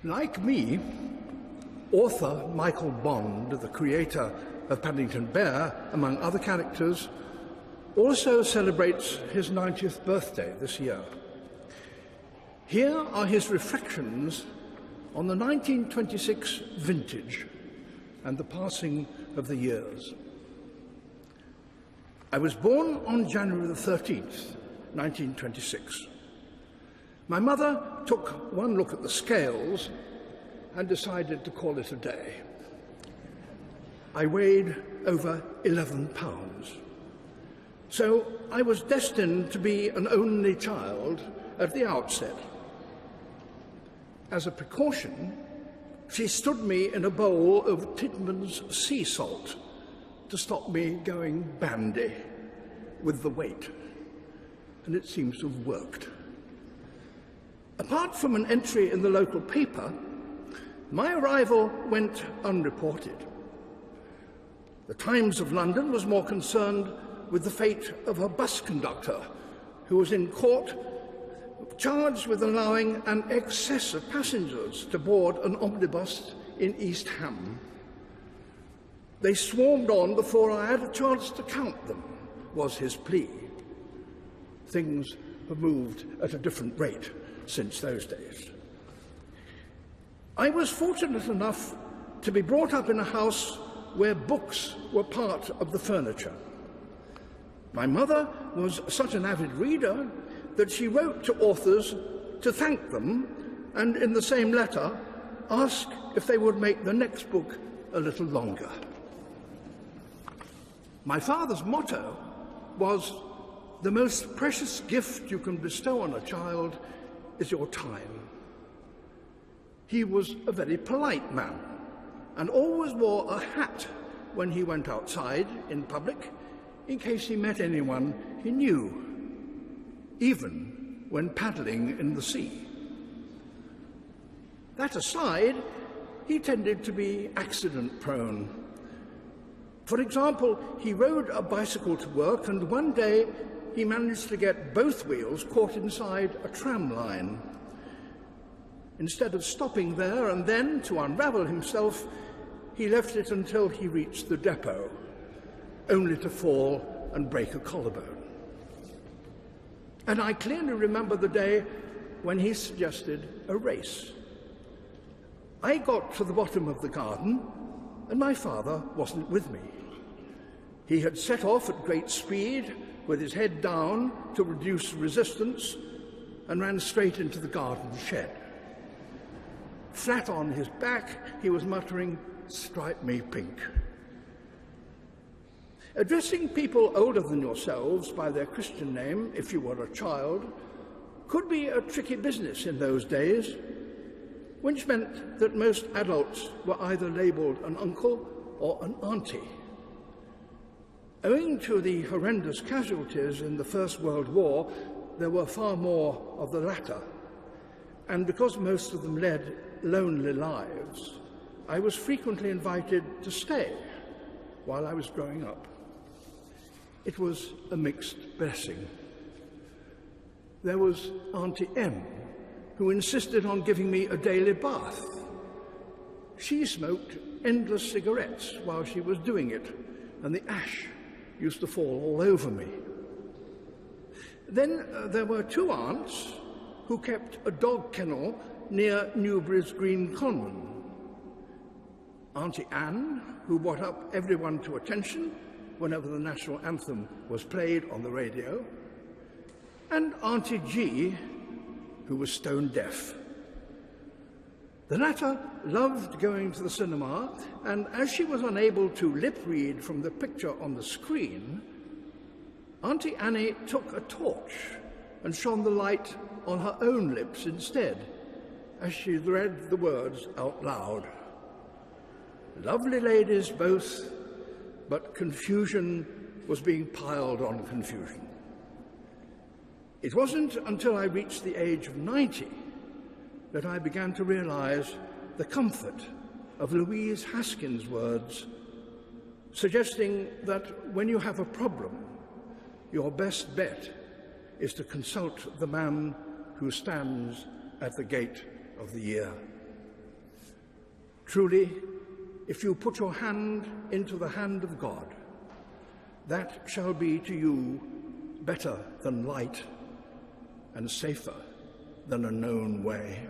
Like me, author Michael Bond, the creator of Paddington Bear, among other characters, also celebrates his 90th birthday this year. Here are his reflections on the 1926 vintage and the passing of the years. I was born on January the 13th, 1926. My mother took one look at the scales and decided to call it a day. I weighed over 11 pounds. So I was destined to be an only child at the outset. As a precaution, she stood me in a bowl of Tidman's sea salt to stop me going bandy with the weight, and it seems to have worked. Apart from an entry in the local paper, my arrival went unreported. The Times of London was more concerned with the fate of a bus conductor who was in court charged with allowing an excess of passengers to board an omnibus in East Ham. They swarmed on before I had a chance to count them, was his plea. Things have moved at a different rate since those days. I was fortunate enough to be brought up in a house where books were part of the furniture. My mother was such an avid reader that she wrote to authors to thank them and, in the same letter, ask if they would make the next book a little longer. My father's motto was, "The most precious gift you can bestow on a child is your time." He was a very polite man and always wore a hat when he went outside in public in case he met anyone he knew, even when paddling in the sea. That aside, he tended to be accident-prone. For example, he rode a bicycle to work, and one day he managed to get both wheels caught inside a tram line. Instead of stopping there and then to unravel himself, he left it until he reached the depot, only to fall and break a collarbone. And I clearly remember the day when he suggested a race. I got to the bottom of the garden, and my father wasn't with me. He had set off at great speed, with his head down to reduce resistance, and ran straight into the garden shed. Flat on his back, he was muttering, "Stripe me pink." Addressing people older than yourselves by their Christian name, if you were a child, could be a tricky business in those days, which meant that most adults were either labelled an uncle or an auntie. Owing to the horrendous casualties in the First World War, there were far more of the latter, and because most of them led lonely lives, I was frequently invited to stay while I was growing up. It was a mixed blessing. There was Auntie M, who insisted on giving me a daily bath. She smoked endless cigarettes while she was doing it, and the ash used to fall all over me. Then there were two aunts who kept a dog kennel near Newbury's Green Common. Auntie Anne, who brought up everyone to attention whenever the national anthem was played on the radio, and Auntie G, who was stone deaf. The latter loved going to the cinema, and as she was unable to lip-read from the picture on the screen, Auntie Annie took a torch and shone the light on her own lips instead, as she read the words out loud. Lovely ladies both, but confusion was being piled on confusion. It wasn't until I reached the age of 90 that I began to realize the comfort of Louise Haskins' words, suggesting that when you have a problem, your best bet is to consult the man who stands at the gate of the year. Truly, if you put your hand into the hand of God, that shall be to you better than light and safer than a known way.